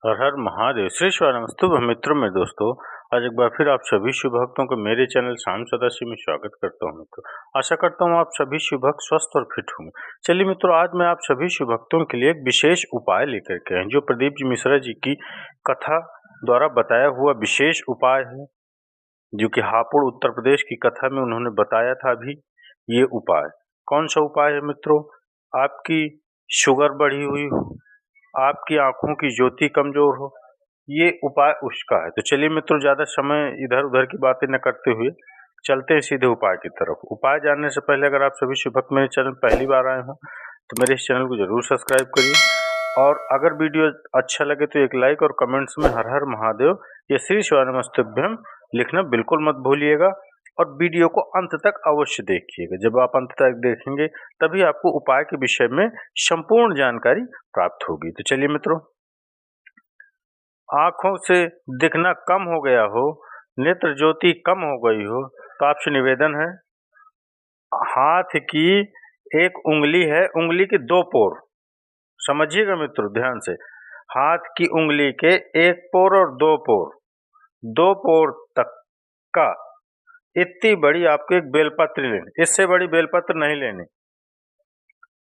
हर हर महादेव। श्री शिवानमस्तुभ्यं मित्रों में दोस्तों, आज एक बार फिर आप सभी शिव भक्तों को मेरे चैनल शाम सदाशिव में स्वागत करता हूं। मित्रों, आशा करता हूं आप सभी शिव भक्त स्वस्थ और फिट होंगे। चलिए मित्रों, आज मैं आप सभी शिव भक्तों के लिए एक विशेष उपाय लेकर के आए, जो प्रदीप जी मिश्रा जी की कथा द्वारा बताया हुआ विशेष उपाय है, जो कि हापुड़ उत्तर प्रदेश की कथा में उन्होंने बताया था। अभी ये उपाय कौन सा उपाय है मित्रों? आपकी शुगर बढ़ी हुई हो, आपकी आंखों की ज्योति कमजोर हो, ये उपाय उसका है। तो चलिए मित्रों, ज्यादा समय इधर उधर की बातें न करते हुए चलते हैं सीधे उपाय की तरफ। उपाय जानने से पहले अगर आप सभी शिव भक्त मेरे चैनल पहली बार आए हो तो मेरे इस चैनल को जरूर सब्सक्राइब करिए, और अगर वीडियो अच्छा लगे तो एक लाइक और कमेंट्स में हर हर महादेव या श्री शिवानमस्तुभ्यं लिखना बिल्कुल मत भूलिएगा। और वीडियो को अंत तक अवश्य देखिएगा। जब आप अंत तक देखेंगे तभी आपको उपाय के विषय में संपूर्ण जानकारी प्राप्त होगी। तो चलिए मित्रों, आंखों से दिखना कम हो गया हो, नेत्र ज्योति कम हो गई हो, तो आपसे निवेदन है, हाथ की एक उंगली है, उंगली के दो पोर, समझिएगा मित्रों ध्यान से, हाथ की उंगली के एक पोर और दो पोर तक का इतनी बड़ी आपको एक बेलपत्र लेनी। इससे बड़ी बेलपत्र नहीं लेनी,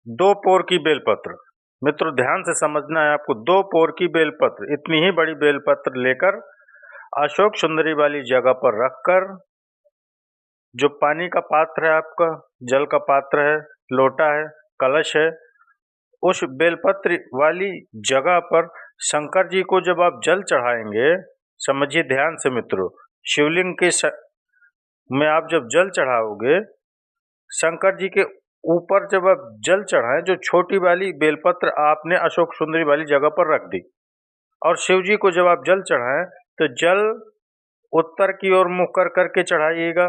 दो पोर की बेलपत्र। मित्रों ध्यान से समझना है आपको, दो पोर की बेलपत्र, इतनी ही बड़ी बेलपत्र लेकर अशोक सुंदरी वाली जगह पर रखकर, जो पानी का पात्र है आपका, जल का पात्र है, लोटा है, कलश है, उस बेलपत्र वाली जगह पर शंकर जी को जब आप जल चढ़ाएंगे, समझिए ध्यान से मित्रों, शिवलिंग के में आप जब जल चढ़ाओगे, शंकर जी के ऊपर जब आप जल चढ़ाएं, जो छोटी वाली बेलपत्र आपने अशोक सुंदरी वाली जगह पर रख दी, और शिव जी को जब आप जल चढ़ाएं तो जल उत्तर की ओर मुख कर करके चढ़ाइएगा,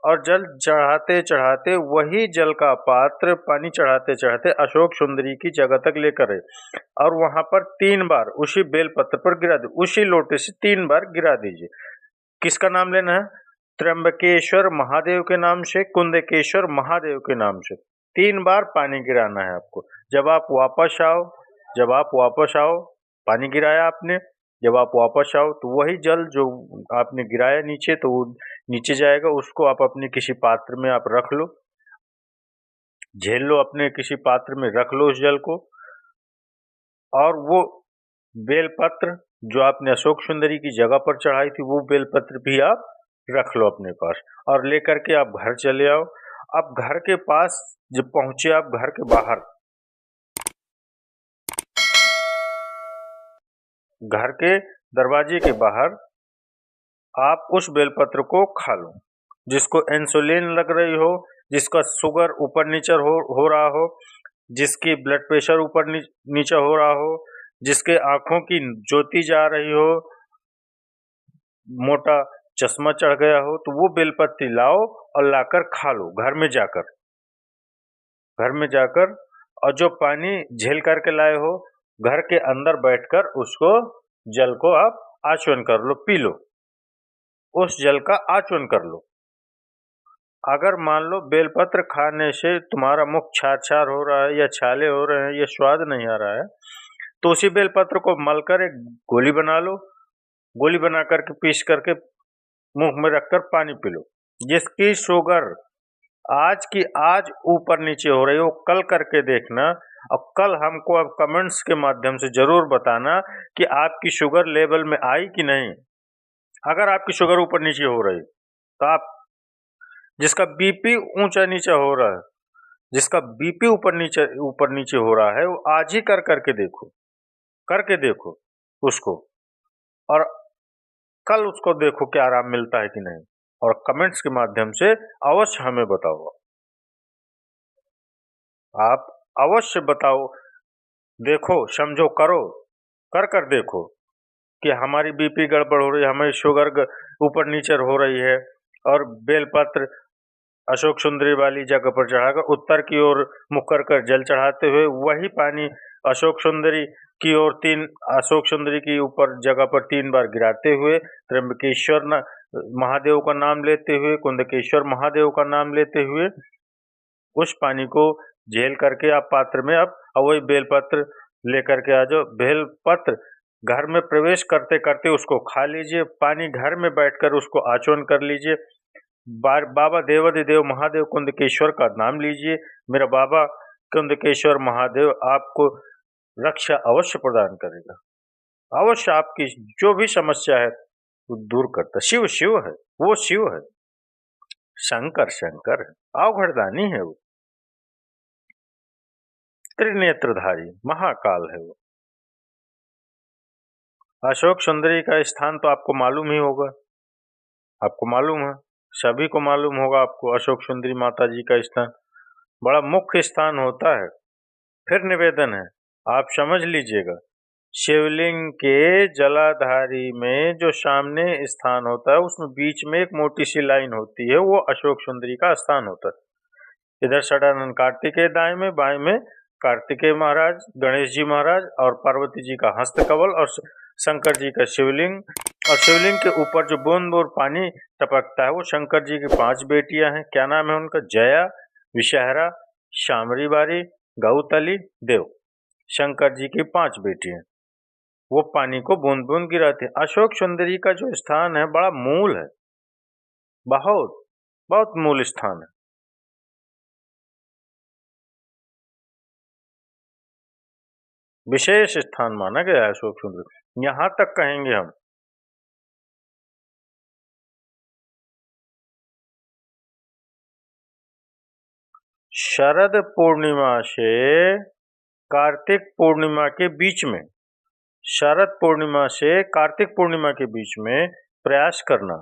और जल चढ़ाते चढ़ाते वही जल का पात्र पानी चढ़ाते चढ़ाते अशोक सुंदरी की जगह तक लेकर आए, और वहां पर 3 बार उसी बेलपत्र पर गिरा दीजिए, उसी लोटे से 3 बार गिरा दीजिए। किसका नाम लेना है? त्र्यंबकेश्वर महादेव के नाम से, कुंदकेश्वर महादेव के नाम से 3 बार पानी गिराना है आपको। जब आप वापस आओ, पानी गिराया आपने, जब आप वापस आओ तो वही जल जो आपने गिराया नीचे, तो वो नीचे जाएगा, उसको आप अपने किसी पात्र में आप रख लो, झेल लो, अपने किसी पात्र में रख लो उस जल को, और वो बेलपत्र जो आपने अशोक सुंदरी की जगह पर चढ़ाई थी, वो बेलपत्र भी आप रख लो अपने पास, और लेकर के आप घर चले आओ। अब घर के पास जब पहुंचे, आप घर के बाहर, घर के दरवाजे के बाहर आप उस बेलपत्र को खा लो। जिसको इंसुलिन लग रही हो, जिसका शुगर ऊपर नीचे हो रहा हो, जिसकी ब्लड प्रेशर ऊपर नीचे हो रहा हो, जिसके आंखों की ज्योति जा रही हो, मोटा चश्मा चढ़ गया हो, तो वो बेलपत्री लाओ और लाकर खा लो घर में जाकर, और जो पानी झेल करके लाए हो, घर के अंदर बैठकर उसको जल को आप आचमन कर लो, पी लो, उस जल का आचमन कर लो। अगर मान लो बेलपत्र खाने से तुम्हारा मुख छार हो रहा है, या छाले हो रहे हैं, या स्वाद नहीं आ रहा है, तो उसी बेलपत्र को मलकर एक गोली बना लो, गोली बना करके पीस करके मुंह में रखकर पानी पी लो। जिसकी शुगर आज की आज ऊपर नीचे हो रही हो, कल करके देखना, और कल हमको अब कमेंट्स के माध्यम से जरूर बताना कि आपकी शुगर लेवल में आई कि नहीं। अगर आपकी शुगर ऊपर नीचे हो रही तो आप, जिसका बीपी ऊंचा नीचा हो रहा है, जिसका बीपी ऊपर नीचे हो रहा है, वो आज ही करके देखो उसको, और कल उसको देखो क्या आराम मिलता है कि नहीं, और कमेंट्स के माध्यम से अवश्य हमें बताओ। आप अवश्य बताओ, देखो, समझो, कर देखो कि हमारी बीपी गड़बड़ हो रही है, हमारी शुगर ऊपर नीचे हो रही है, और बेलपत्र अशोक सुंदरी वाली जगह पर चढ़ाकर उत्तर की ओर मुख कर जल चढ़ाते हुए वही पानी अशोक सुंदरी की ओर अशोक सुंदरी की ऊपर जगह पर 3 बार गिराते हुए, त्र्यंबकेश्वर महादेव का नाम लेते हुए, कुंदकेश्वर महादेव का नाम लेते हुए, उस पानी को झेल करके आप पात्र में, अब वही बेलपत्र लेकर के आ जाओ। बेलपत्र घर में प्रवेश करते करते उसको खा लीजिए। पानी घर में बैठकर उसको आचमन कर लीजिए। बाबा देवाधिदेव महादेव कुंदकेश्वर का नाम लीजिए। मेरा बाबा कुंदकेश्वर महादेव आपको रक्षा अवश्य प्रदान करेगा, अवश्य आपकी जो भी समस्या है वो दूर करता। शिव शिव है, वो शिव है, शंकर शंकर है, अवघड़दानी है, वो त्रिनेत्रधारी महाकाल है। वो अशोक सुंदरी का स्थान तो आपको मालूम ही होगा, आपको मालूम है, सभी को मालूम होगा आपको। अशोक सुंदरी माता जी का स्थान बड़ा मुख्य स्थान होता है। फिर निवेदन है, आप समझ लीजिएगा, शिवलिंग के जलाधारी में जो सामने स्थान होता है उसमें बीच में एक मोटी सी लाइन होती है, वो अशोक सुंदरी का स्थान होता है। इधर षडानंद कार्तिकेय दाएं में, बाएं में कार्तिकेय महाराज, गणेश जी महाराज और पार्वती जी का हस्तकमल और शंकर जी का शिवलिंग, और शिवलिंग के ऊपर जो बूंद बूंद पानी टपकता है वो शंकर जी की 5 बेटियां हैं। क्या नाम है उनका? जया, विषहरा, शामरी बारी, गौतली, देव। शंकर जी की 5 बेटियां, वो पानी को बूंद बूंद गिराते हैं। अशोक सुंदरी का जो स्थान है बड़ा मूल है, बहुत बहुत मूल स्थान है। विशेष स्थान माना गया है अशोक सुंदरी। यहां तक कहेंगे हम, शरद पूर्णिमा से कार्तिक पूर्णिमा के बीच में, शरद पूर्णिमा से कार्तिक पूर्णिमा के बीच में प्रयास करना।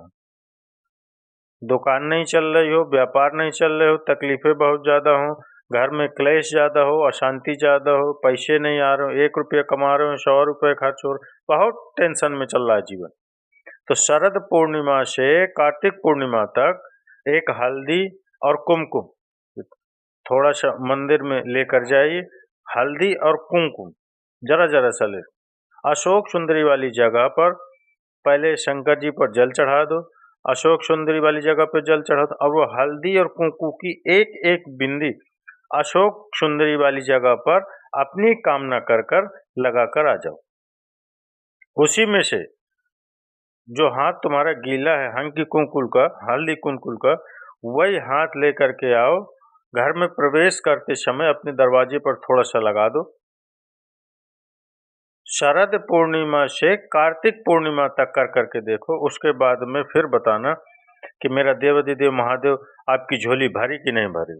दुकान नहीं चल रही हो, व्यापार नहीं चल रहे हो, तकलीफें बहुत ज्यादा हो, घर में क्लेश ज्यादा हो, अशांति ज्यादा हो, पैसे नहीं आ रहे हो, 1 रुपया कमा रहे हो, 100 रुपये खर्च हो रहे, बहुत टेंशन में चल रहा है जीवन। तो शरद पूर्णिमा से कार्तिक पूर्णिमा तक एक हल्दी और कुमकुम थोड़ा सा मंदिर में लेकर जाइए। हल्दी और कुमकुम जरा जरा सा ले, अशोक सुंदरी वाली जगह पर पहले शंकर जी पर जल चढ़ा दो, अशोक सुंदरी वाली जगह पर जल चढ़ा दो, और वो हल्दी और कुमकुम की एक एक बिंदी अशोक सुंदरी वाली जगह पर अपनी कामना कर कर लगा कर आ जाओ। उसी में से जो हाथ तुम्हारा गीला है हल्दी कुमकुम का, हल्दी कुमकुम का, वही हाथ लेकर के आओ। घर में प्रवेश करते समय अपने दरवाजे पर थोड़ा सा लगा दो। शरद पूर्णिमा से कार्तिक पूर्णिमा तक कर करके देखो, उसके बाद में फिर बताना कि मेरा देवाधिदेव महादेव आपकी झोली भरी कि नहीं भरी,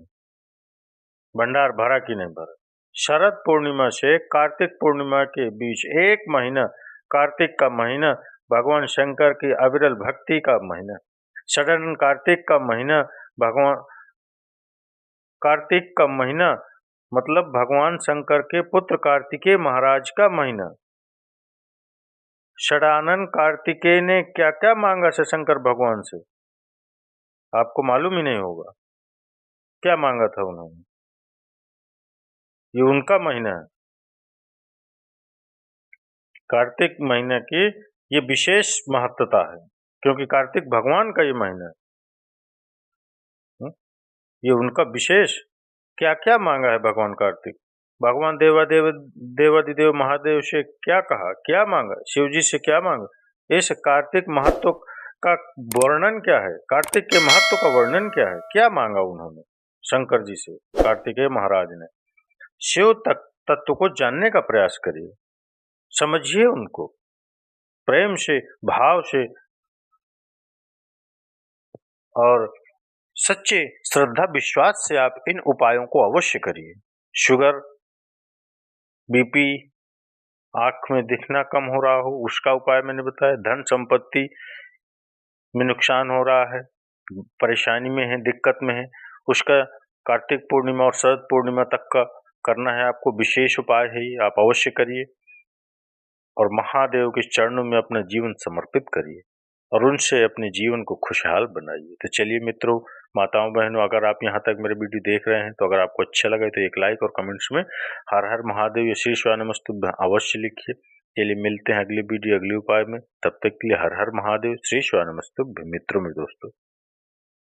भंडार भरा कि नहीं भरा। शरद पूर्णिमा से कार्तिक पूर्णिमा के बीच 1 महीना, कार्तिक का महीना भगवान शंकर की अविरल भक्ति का महीना, षडानंद कार्तिक का महीना, भगवान कार्तिक का महीना मतलब भगवान शंकर के पुत्र कार्तिकेय महाराज का महीना। षडानंद कार्तिकेय ने क्या क्या मांगा से शंकर भगवान से, आपको मालूम ही नहीं होगा क्या मांगा था उन्होंने। ये उनका महीना है, कार्तिक महीने की ये विशेष महत्वता है, क्योंकि कार्तिक भगवान का ये महीना है। ये उनका विशेष, क्या क्या मांगा है भगवान कार्तिक। भगवान देवाधिदेव महादेव से क्या कहा, क्या मांगा, शिव जी से क्या मांगा, इस कार्तिक महत्व का वर्णन क्या है, कार्तिक के महत्व का वर्णन क्या है, क्या मांगा उन्होंने शंकर जी से, कार्तिकेय महाराज ने। शिव तत्व को जानने का प्रयास करिए, समझिए उनको प्रेम से, भाव से और सच्चे श्रद्धा विश्वास से आप इन उपायों को अवश्य करिए। शुगर, बीपी, आंख में दिखना कम हो रहा हो उसका उपाय मैंने बताया। धन संपत्ति में नुकसान हो रहा है, परेशानी में है, दिक्कत में है, उसका कार्तिक पूर्णिमा और शरद पूर्णिमा तक का करना है आपको, विशेष उपाय है ये, आप अवश्य करिए और महादेव के चरणों में अपना जीवन समर्पित करिए और उनसे अपने जीवन को खुशहाल बनाइए। तो चलिए मित्रों, माताओं बहनों, अगर आप यहाँ तक मेरे वीडियो देख रहे हैं तो अगर आपको अच्छा लगे तो एक लाइक और कमेंट्स में हर हर महादेव या श्री शिवानमस्तुभ्यं अवश्य लिखिए। चलिए मिलते हैं अगले वीडियो अगले उपाय में, तब तक के लिए हर हर महादेव, श्री शिवानमस्तुभ्यं। मित्रों में दोस्तों।